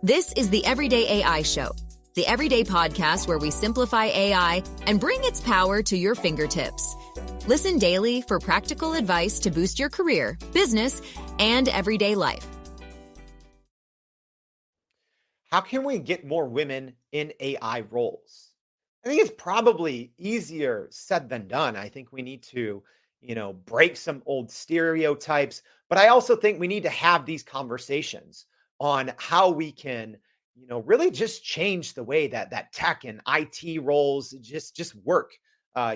This is the Everyday AI Show, the everyday podcast where we simplify AI and bring its power to your fingertips. Listen daily for practical advice to boost your career, business, and everyday life. How can we get more women in AI roles? I think it's probably easier said than done. I think we need to, break some old stereotypes, but I also think we need to have these conversations on how we can, really just change the way that tech and IT roles just work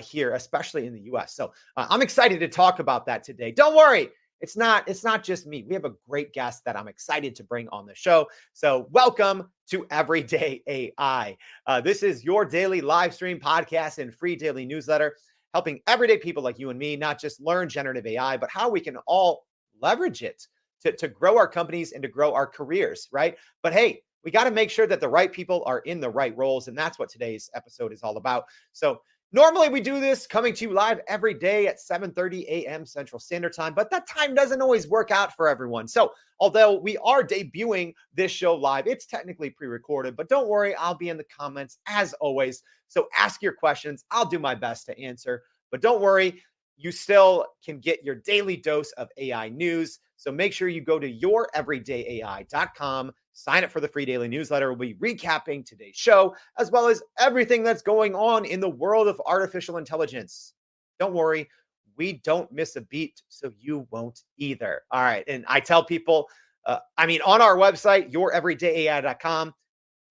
here, especially in the US. So I'm excited to talk about that today. Don't worry. It's not just me. We have a great guest that I'm excited to bring on the show. So welcome to Everyday AI. This is your daily live stream podcast and free daily newsletter, helping everyday people like you and me not just learn generative AI, but how we can all leverage it to grow our companies and to grow our careers, right? But hey, we got to make sure that the right people are in the right roles. And that's what today's episode is all about. So normally we do this coming to you live every day at 7:30 a.m. Central Standard Time, but that time doesn't always work out for everyone. So although we are debuting this show live, it's technically pre-recorded, but don't worry, I'll be in the comments as always. So ask your questions. I'll do my best to answer, but don't worry, you still can get your daily dose of AI news. So make sure you go to youreverydayai.com, sign up for the free daily newsletter. We'll be recapping today's show, as well as everything that's going on in the world of artificial intelligence. Don't worry, we don't miss a beat, so you won't either. All right. And I tell people, on our website, youreverydayai.com,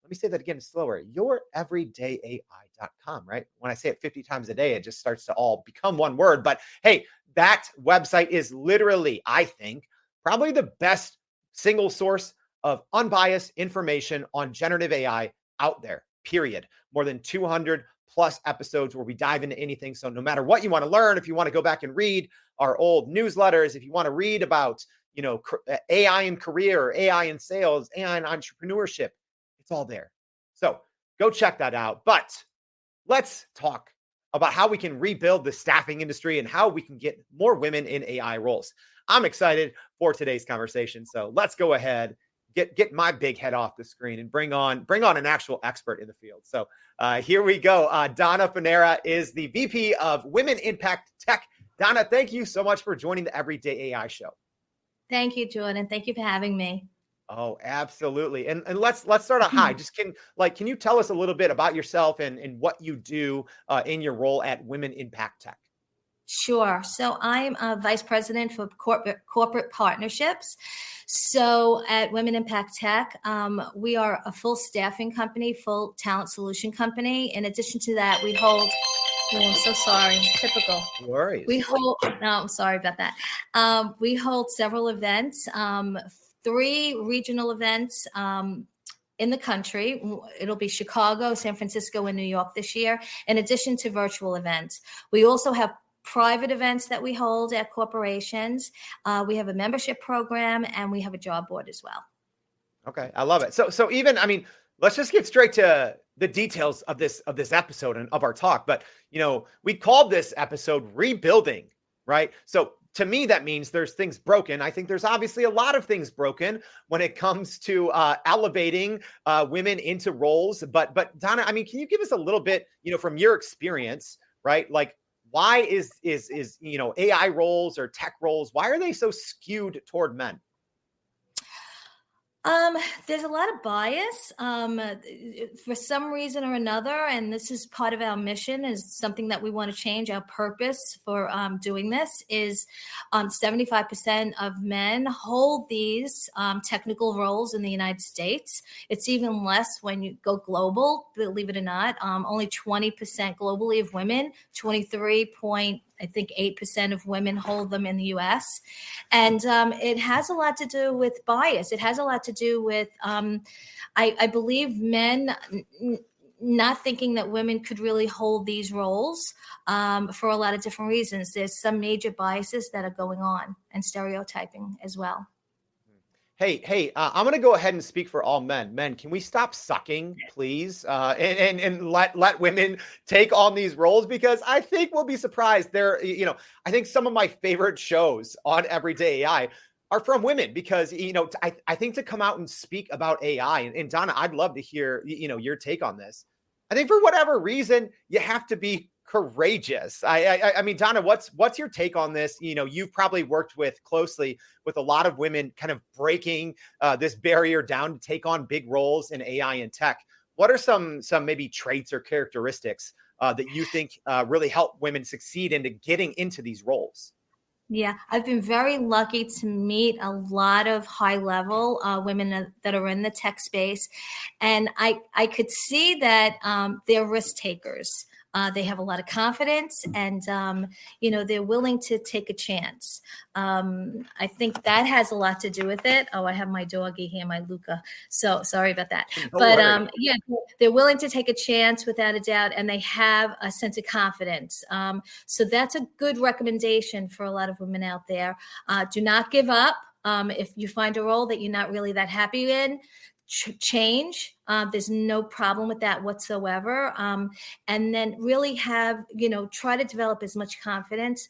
let me say that again slower, youreverydayai.com, right? When I say it 50 times a day, it just starts to all become one word. But hey, that website is literally, I think, probably the best single source of unbiased information on generative AI out there, period. More than 200 plus episodes where we dive into anything. So no matter what you want to learn, if you want to go back and read our old newsletters, if you want to read about, AI in career, or AI in sales, AI in entrepreneurship, it's all there. So go check that out. But let's talk about how we can rebuild the staffing industry and how we can get more women in AI roles. I'm excited for today's conversation. So let's go ahead, get my big head off the screen and bring on an actual expert in the field. So here we go. Dona Fanara is the VP of Women Impact Tech. Dona, thank you so much for joining the Everyday AI Show. Thank you, Jordan. Thank you for having me. Oh, absolutely. And let's start out high. Just can you tell us a little bit about yourself and what you do in your role at Women Impact Tech? Sure. So I'm a vice president for corporate partnerships. So at Women Impact Tech, we are a full staffing company, full talent solution company. In addition to that, we hold. Oh, I'm so sorry. Typical. No worries. I'm sorry about that. We hold several events, 3 regional events in the country. It'll be Chicago, San Francisco, and New York this year, in addition to virtual events. We also have private events that we hold at corporations. We have a membership program, and we have a job board as well. Okay, I love it. So even, let's just get straight to the details of this episode and of our talk. But, we called this episode Rebuilding, right? So to me, that means there's things broken. I think there's obviously a lot of things broken when it comes to elevating women into roles. But Dona, can you give us a little bit, from your experience, right? Like, why is AI roles or tech roles, why are they so skewed toward men? There's a lot of bias for some reason or another, and this is part of our mission, is something that we want to change. Our purpose for doing this is 75% of men hold these technical roles in the United States. It's even less when you go global, believe it or not. Only 20% globally of women, 8% of women hold them in the U.S. And it has a lot to do with bias. It has a lot to do with, I believe, men not thinking that women could really hold these roles for a lot of different reasons. There's some major biases that are going on, and stereotyping as well. Hey, I'm going to go ahead and speak for all men. Men, can we stop sucking, please? And let women take on these roles, because I think we'll be surprised. I think some of my favorite shows on Everyday AI are from women because, I think to come out and speak about AI, and Donna, I'd love to hear, your take on this. I think for whatever reason, you have to be courageous. I mean, Donna, what's your take on this? You've probably worked closely with a lot of women kind of breaking this barrier down to take on big roles in AI and tech. What are some maybe traits or characteristics that you think really help women succeed into getting into these roles? Yeah, I've been very lucky to meet a lot of high level women that are in the tech space. And I could see that they're risk takers. They have a lot of confidence and, they're willing to take a chance. I think that has a lot to do with it. Oh, I have my doggy here, my Luca. So sorry about that. But yeah, they're willing to take a chance without a doubt, and they have a sense of confidence. So that's a good recommendation for a lot of women out there. Do not give up. If you find a role that you're not really that happy in, change. There's no problem with that whatsoever. And then really try to develop as much confidence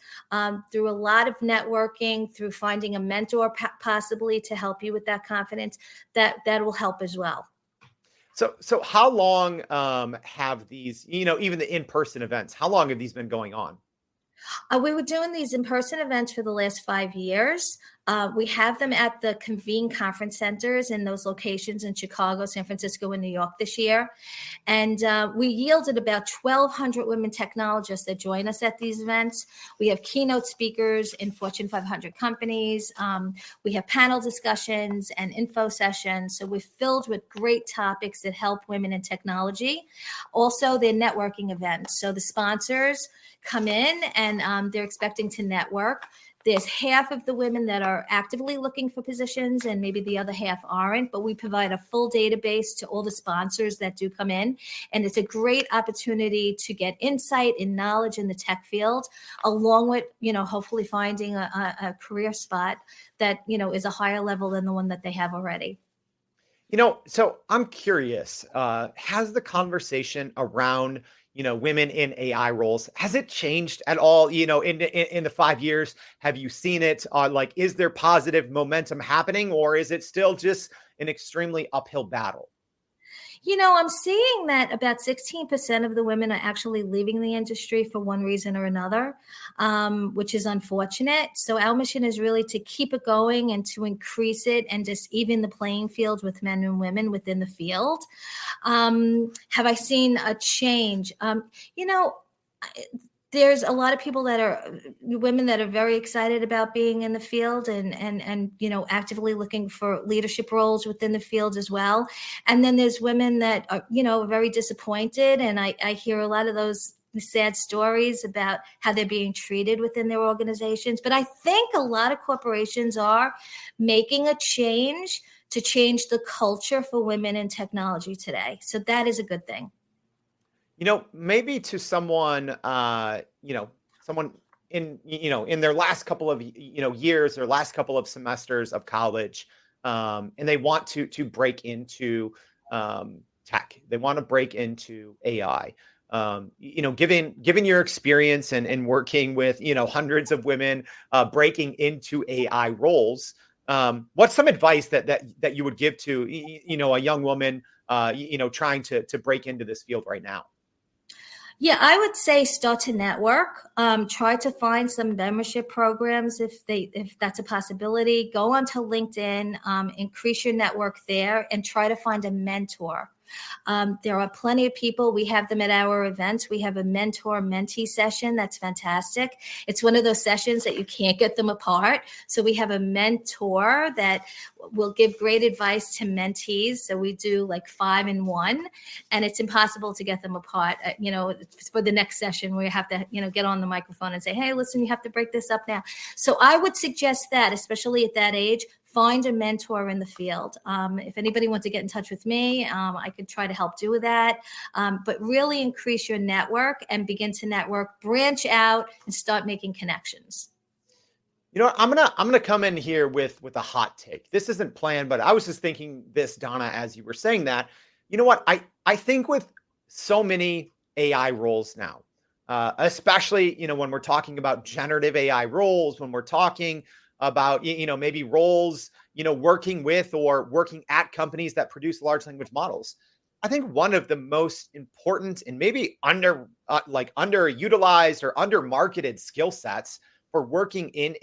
through a lot of networking, through finding a mentor possibly to help you with that confidence. That will help as well. So how long have these, even the in-person events, how long have these been going on? We were doing these in-person events for the last 5 years. We have them at the Convene conference centers in those locations in Chicago, San Francisco, and New York this year. And we yielded about 1,200 women technologists that join us at these events. We have keynote speakers in Fortune 500 companies. We have panel discussions and info sessions. So we're filled with great topics that help women in technology. Also, they're networking events. So the sponsors come in and they're expecting to network. There's half of the women that are actively looking for positions and maybe the other half aren't, but we provide a full database to all the sponsors that do come in. And it's a great opportunity to get insight and knowledge in the tech field, along with, hopefully finding a career spot that, is a higher level than the one that they have already. So I'm curious, has the conversation around, women in AI roles, has it changed at all, in the 5 years? Have you seen it? Is there positive momentum happening, or is it still just an extremely uphill battle? I'm seeing that about 16% of the women are actually leaving the industry for one reason or another, which is unfortunate. So our mission is really to keep it going and to increase it and just even the playing field with men and women within the field. Have I seen a change? There's a lot of people that are women that are very excited about being in the field and actively looking for leadership roles within the field as well. And then there's women that are, very disappointed. And I hear a lot of those sad stories about how they're being treated within their organizations. But I think a lot of corporations are making a change to change the culture for women in technology today. So that is a good thing. Maybe to someone, someone in their last couple of, years or last couple of semesters of college, and they want to break into tech. They want to break into AI. Given your experience and working with, hundreds of women breaking into AI roles, what's some advice that you would give to, a young woman, trying to break into this field right now? Yeah, I would say start to network. Try to find some membership programs if that's a possibility. Go onto LinkedIn, increase your network there, and try to find a mentor. There are plenty of people. We have them at our events. We have a mentor-mentee session. That's fantastic. It's one of those sessions that you can't get them apart. So we have a mentor that will give great advice to mentees. So we do like 5 in 1, and it's impossible to get them apart. For the next session, we have to, get on the microphone and say, hey, listen, you have to break this up now. So I would suggest that, especially at that age, find a mentor in the field. If anybody wants to get in touch with me, I could try to help do with that. But really increase your network and begin to network, branch out, and start making connections. I'm gonna come in here with a hot take. This isn't planned, but I was just thinking this, Donna, as you were saying that. You know what? I think with so many AI roles now, especially when we're talking about generative AI roles, when we're talking about, maybe roles, working with or working at companies that produce large language models. I think one of the most important and maybe underutilized or under marketed skill sets for working in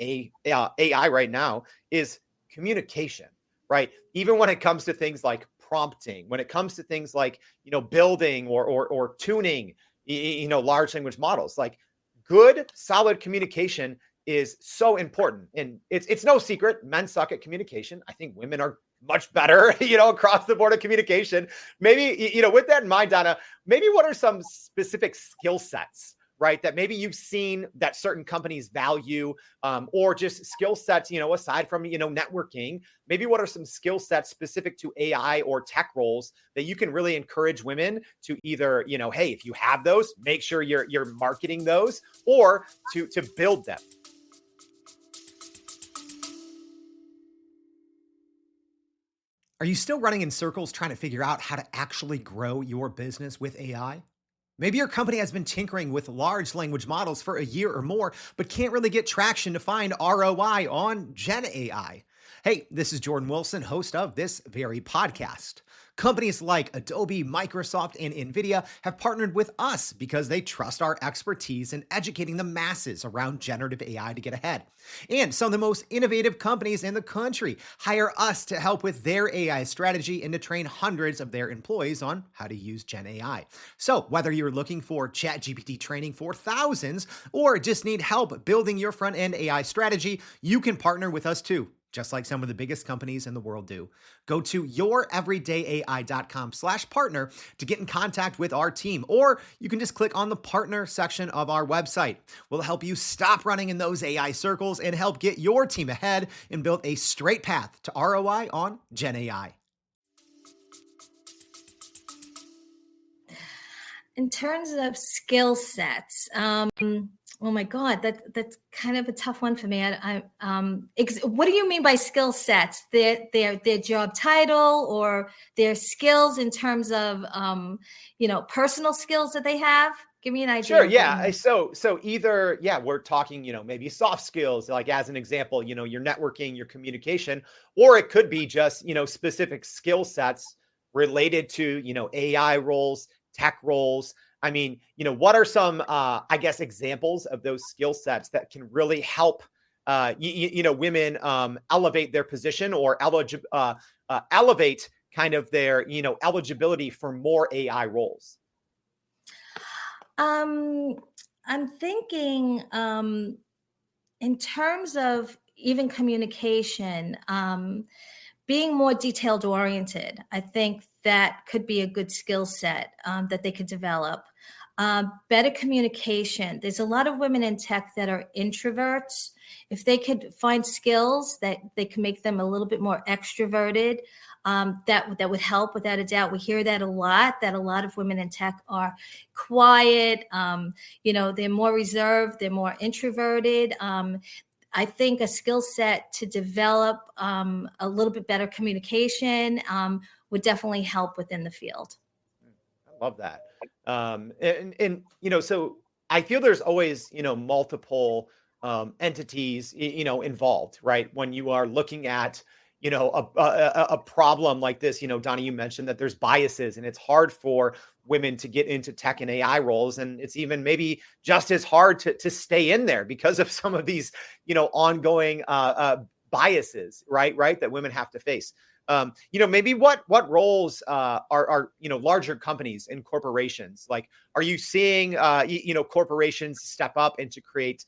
AI right now is communication, right? Even when it comes to things like prompting, when it comes to things like, building or tuning, large language models, like good, solid communication is so important. And it's no secret, men suck at communication. I think women are much better, across the board of communication. Maybe, with that in mind, Donna, maybe what are some specific skill sets, right, that maybe you've seen that certain companies value, or just skill sets, aside from, networking, maybe what are some skill sets specific to AI or tech roles that you can really encourage women to either, hey, if you have those, make sure you're marketing those, or to build them. Are you still running in circles trying to figure out how to actually grow your business with AI? Maybe your company has been tinkering with large language models for a year or more, but can't really get traction to find ROI on Gen AI. Hey, this is Jordan Wilson, host of this very podcast. Companies like Adobe, Microsoft, and NVIDIA have partnered with us because they trust our expertise in educating the masses around generative AI to get ahead. And some of the most innovative companies in the country hire us to help with their AI strategy and to train hundreds of their employees on how to use Gen AI. So whether you're looking for ChatGPT training for thousands or just need help building your front-end AI strategy, you can partner with us too, just like some of the biggest companies in the world do. Go to youreverydayai.com/partner to get in contact with our team, or you can just click on the partner section of our website. We'll help you stop running in those AI circles and help get your team ahead and build a straight path to ROI on Gen AI. In terms of skill sets, oh my God, that's kind of a tough one for me. What do you mean by skill sets? Their job title or their skills in terms of personal skills that they have? Give me an idea. Sure. Yeah. So either, we're talking, maybe soft skills, like as an example, your networking, your communication, or it could be just, specific skill sets related to, AI roles, tech roles. I mean, what are some, examples of those skill sets that can really help, women elevate their position or elevate kind of their, eligibility for more AI roles? I'm thinking in terms of even communication, being more detailed oriented. I think that could be a good skill set that they could develop. Better communication. There's a lot of women in tech that are introverts. If they could find skills that they can make them a little bit more extroverted, that would help without a doubt. We hear that a lot of women in tech are quiet. They're more reserved. They're more introverted. I think a skill set to develop a little bit better communication would definitely help within the field. I love that. So I feel there's always, multiple entities, involved, right? When you are looking at, a problem like this, Donna, you mentioned that there's biases and it's hard for women to get into tech and AI roles. And it's even maybe just as hard to stay in there because of some of these, ongoing biases, right, that women have to face. Maybe what roles are larger companies and corporations, like, are you seeing, corporations step up and to create,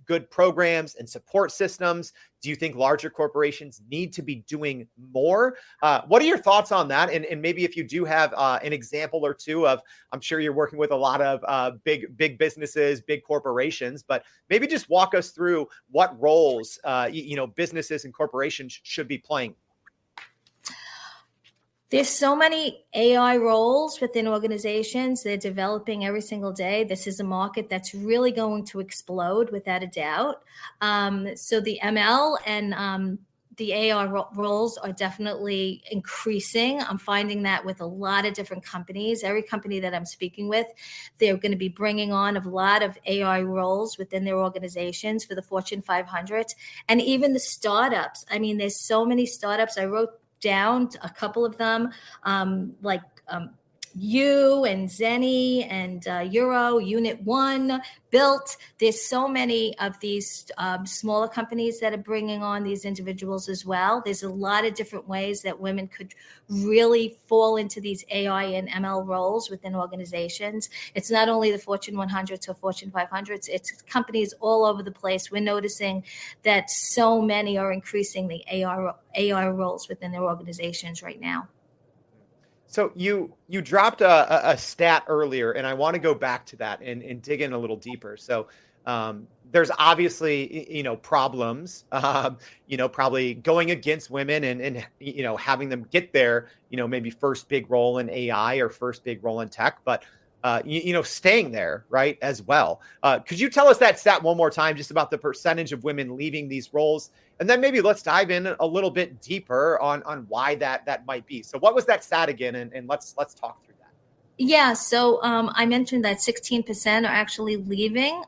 good programs and support systems? Do you think larger corporations need to be doing more? What are your thoughts on that? And maybe if you do have an example or two of, I'm sure you're working with a lot of big businesses, big corporations, but maybe just walk us through what roles, businesses and corporations should be playing. There's so many AI roles within organizations. They're developing every single day. This is a market that's really going to explode without a doubt. So the ML and the AI roles are definitely increasing. I'm finding that with a lot of different companies. Every company that I'm speaking with, they're going to be bringing on a lot of AI roles within their organizations for the Fortune 500 and even the startups. I mean, there's so many startups. I wrote down a couple of them, like U and Zenny and Euro, Unit One, Built. There's so many of these smaller companies that are bringing on these individuals as well. There's a lot of different ways that women could really fall into these AI and ML roles within organizations. It's not only the Fortune 100 or Fortune 500s, it's companies all over the place. We're noticing that so many are increasing the AI roles within their organizations right now. So you dropped a stat earlier, and I want to go back to that and dig in a little deeper. So there's obviously problems, probably going against women and having them get their maybe first big role in AI or first big role in tech, but staying there, right, as well. Could you tell us that stat one more time, just about the percentage of women leaving these roles? And then maybe let's dive in a little bit deeper on why that might be. So what was that stat again? And let's talk through that. Yeah, so I mentioned that 16% are actually leaving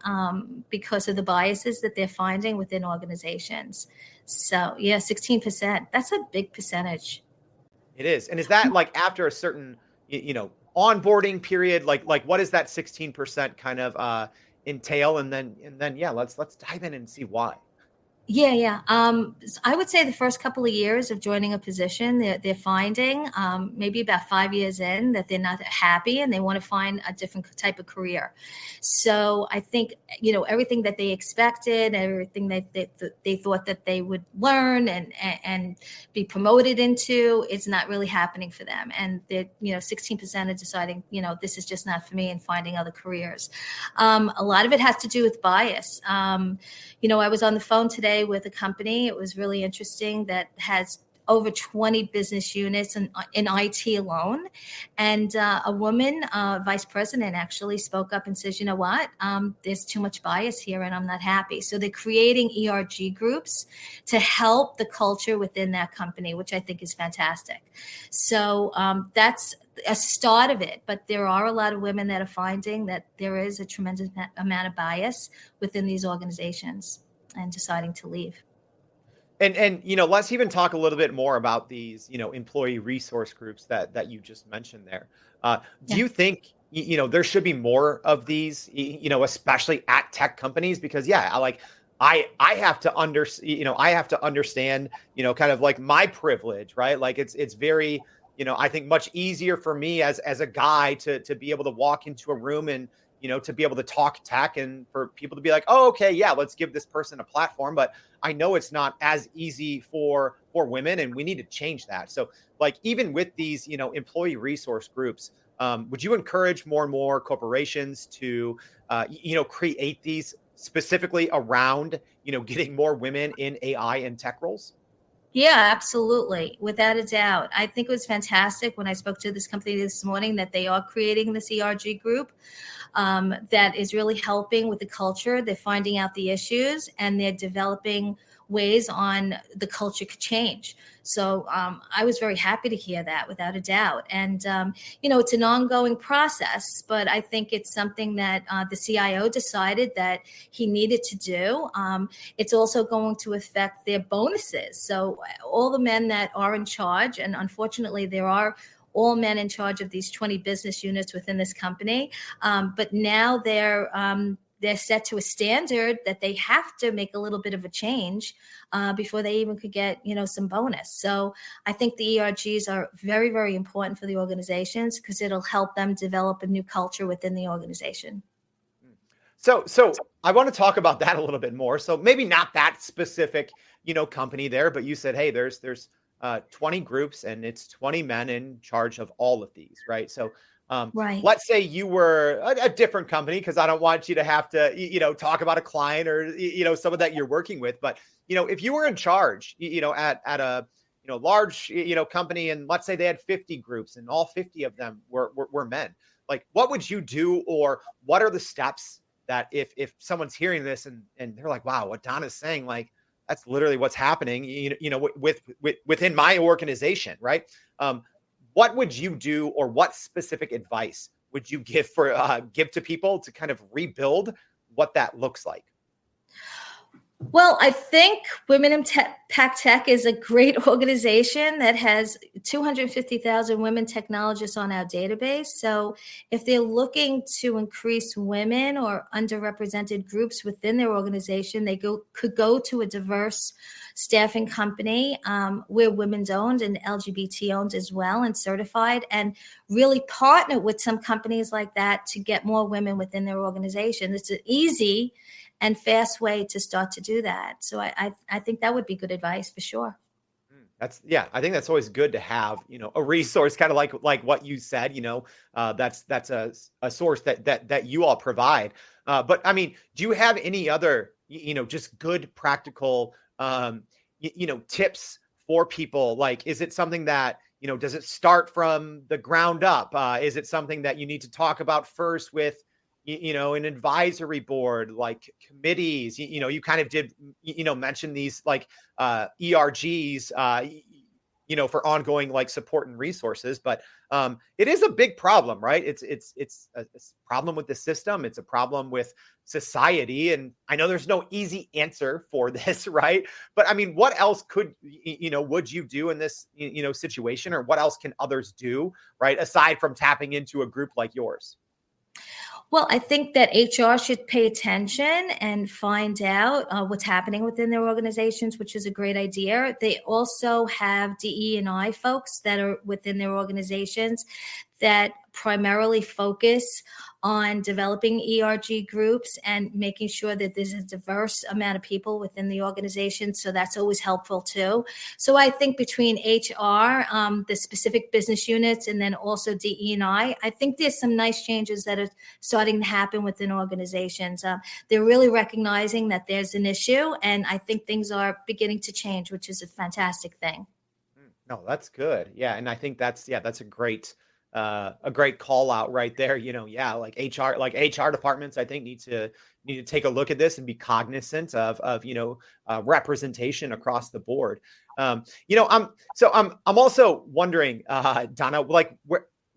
because of the biases that they're finding within organizations. So yeah, 16%. That's a big percentage. It is. And is that like after a certain, onboarding period? Like what does that 16% kind of entail? And then yeah, let's dive in and see why. Yeah. I would say the first couple of years of joining a position, they're finding maybe about 5 years in that they're not happy and they want to find a different type of career. So I think, everything that they expected, everything that they thought that they would learn and be promoted into, it's not really happening for them. And they're, 16% are deciding, this is just not for me and finding other careers. A lot of it has to do with bias. I was on the phone today with a company. It was really interesting that has over 20 business units in IT alone. And a woman, vice president, actually spoke up and says, you know what, there's too much bias here and I'm not happy. So they're creating ERG groups to help the culture within that company, which I think is fantastic. So that's a start of it. But there are a lot of women that are finding that there is a tremendous amount of bias within these organizations and deciding to leave. And let's even talk a little bit more about these employee resource groups that you just mentioned there. Do you think there should be more of these, especially at tech companies? Because I have to understand kind of like my privilege, right? Like it's very I think much easier for me as a guy to be able to walk into a room and to be able to talk tech and for people to be like, oh, okay, yeah, let's give this person a platform. But I know it's not as easy for women, and we need to change that. So like even with these, employee resource groups, would you encourage more and more corporations to, create these specifically around, getting more women in AI and tech roles? Yeah, absolutely. Without a doubt. I think it was fantastic when I spoke to this company this morning that they are creating this ERG group that is really helping with the culture. They're finding out the issues and they're developing ways on the culture could change. So I was very happy to hear that, without a doubt. And, it's an ongoing process, but I think it's something that the CIO decided that he needed to do. It's also going to affect their bonuses. So all the men that are in charge, and unfortunately there are all men in charge of these 20 business units within this company. But now they're set to a standard that they have to make a little bit of a change before they even could get, some bonus. So I think the ERGs are very, very important for the organizations because it'll help them develop a new culture within the organization. So I want to talk about that a little bit more. So maybe not that specific, company there, but you said, hey, there's 20 groups and it's 20 men in charge of all of these, right? So Right. let's say you were a different company, because I don't want you to have to, talk about a client or, someone that you're working with. But, if you were in charge, at a, large, company, and let's say they had 50 groups and all 50 of them were men, like what would you do? Or what are the steps that if someone's hearing this and they're like, wow, what Dona's saying, like, that's literally what's happening, within my organization, right? What would you do, or what specific advice would you give to people to kind of rebuild what that looks like? Well, I think Women in Tech is a great organization that has 250,000 women technologists on our database. So if they're looking to increase women or underrepresented groups within their organization, they could go to a diverse staffing company. We're women's owned and LGBT owned as well, and certified, and really partner with some companies like that to get more women within their organization. It's an easy and fast way to start to do that. So I think that would be good advice for sure. I think that's always good to have, a resource, kind of like what you said, that's a source that you all provide. But I mean, do you have any other, just good practical, tips for people? Like, is it something that, does it start from the ground up? Is it something that you need to talk about first with, an advisory board, like committees? You kind of did, mention these, like ERGs, for ongoing, like, support and resources, but it is a big problem, right? It's a problem with the system. It's a problem with society. And I know there's no easy answer for this, right? But I mean, what else would you do in this, situation, or what else can others do, right? Aside from tapping into a group like yours? Well, I think that HR should pay attention and find out what's happening within their organizations, which is a great idea. They also have DE&I folks that are within their organizations that primarily focus on developing ERG groups and making sure that there's a diverse amount of people within the organization. So that's always helpful too. So I think between HR, the specific business units, and then also DE&I think there's some nice changes that are starting to happen within organizations. They're really recognizing that there's an issue, and I think things are beginning to change, which is a fantastic thing. No, that's good. Yeah. And I think that's a great call out right there. Like HR departments, I think need to take a look at this and be cognizant of representation across the board. I'm also wondering, Donna, like,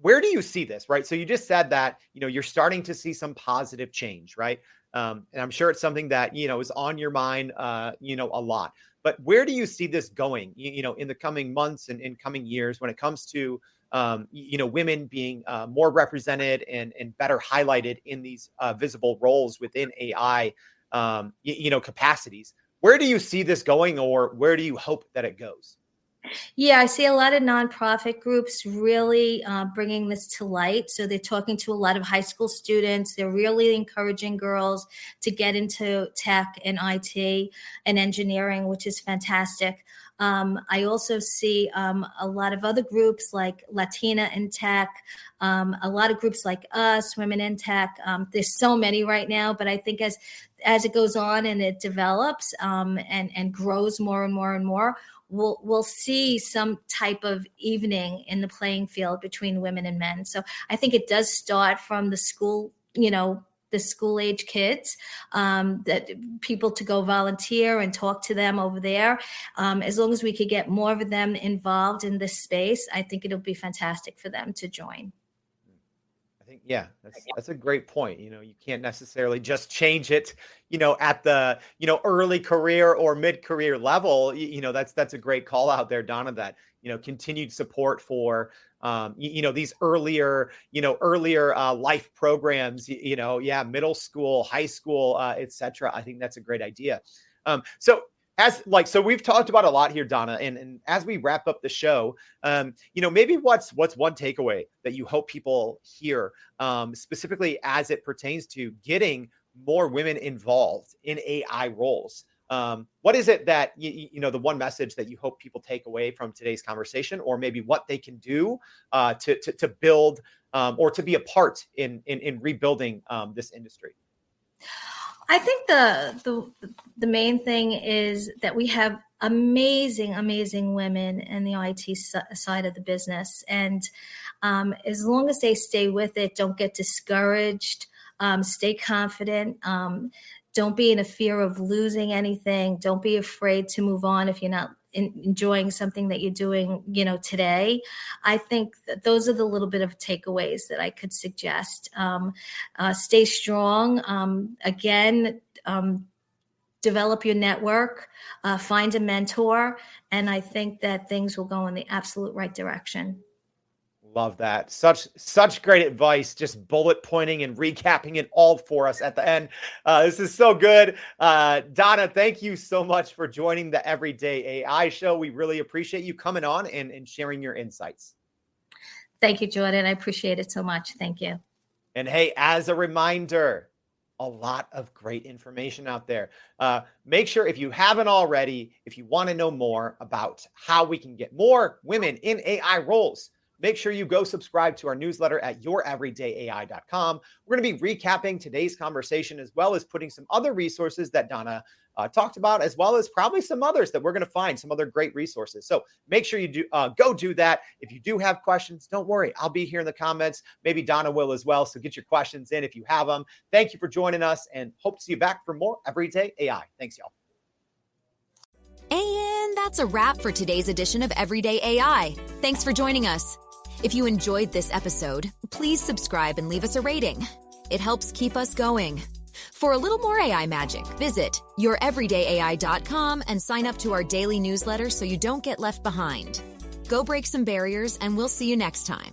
where do you see this, right? So you just said that, you're starting to see some positive change, right? And I'm sure it's something that, is on your mind, a lot. But where do you see this going, in the coming months and in coming years, when it comes to, women being more represented and better highlighted in these visible roles within AI, capacities? Where do you see this going, or where do you hope that it goes? Yeah, I see a lot of nonprofit groups really bringing this to light. So they're talking to a lot of high school students. They're really encouraging girls to get into tech and IT and engineering, which is fantastic. I also see a lot of other groups like Latina in Tech, a lot of groups like us, Women in Tech. There's so many right now, but I think as it goes on and it develops and grows more and more and more, we'll see some type of evening in the playing field between women and men. So I think it does start from the school, the school age kids, that people to go volunteer and talk to them over there. As long as we could get more of them involved in this space, I think it'll be fantastic for them to join. I think, that's a great point. You can't necessarily just change it, at the, early career or mid-career level. That's a great call out there, Donna, that, continued support for, these earlier life programs, middle school, high school, et cetera. I think that's a great idea. So we've talked about a lot here, Donna, and as we wrap up the show, maybe what's one takeaway that you hope people hear, specifically as it pertains to getting more women involved in AI roles? What is it that, the one message that you hope people take away from today's conversation, or maybe what they can do to build or to be a part in rebuilding this industry? I think the main thing is that we have amazing women in the IT side of the business. And as long as they stay with it, don't get discouraged, stay confident, Don't be in a fear of losing anything. Don't be afraid to move on if you're not enjoying something that you're doing, today. I think that those are the little bit of takeaways that I could suggest. Stay strong. Again, develop your network, find a mentor, and I think that things will go in the absolute right direction. Love that. Such great advice, just bullet pointing and recapping it all for us at the end. This is so good. Dona, thank you so much for joining the Everyday AI Show. We really appreciate you coming on and sharing your insights. Thank you, Jordan. I appreciate it so much. Thank you. And hey, as a reminder, a lot of great information out there. Make sure, if you haven't already, if you want to know more about how we can get more women in AI roles, make sure you go subscribe to our newsletter at youreverydayai.com. We're going to be recapping today's conversation, as well as putting some other resources that Dona talked about, as well as probably some others that we're going to find, some other great resources. So make sure you do go do that. If you do have questions, don't worry. I'll be here in the comments. Maybe Dona will as well. So get your questions in if you have them. Thank you for joining us, and hope to see you back for more Everyday AI. Thanks, y'all. And that's a wrap for today's edition of Everyday AI. Thanks for joining us. If you enjoyed this episode, please subscribe and leave us a rating. It helps keep us going. For a little more AI magic, visit youreverydayai.com and sign up to our daily newsletter so you don't get left behind. Go break some barriers, and we'll see you next time.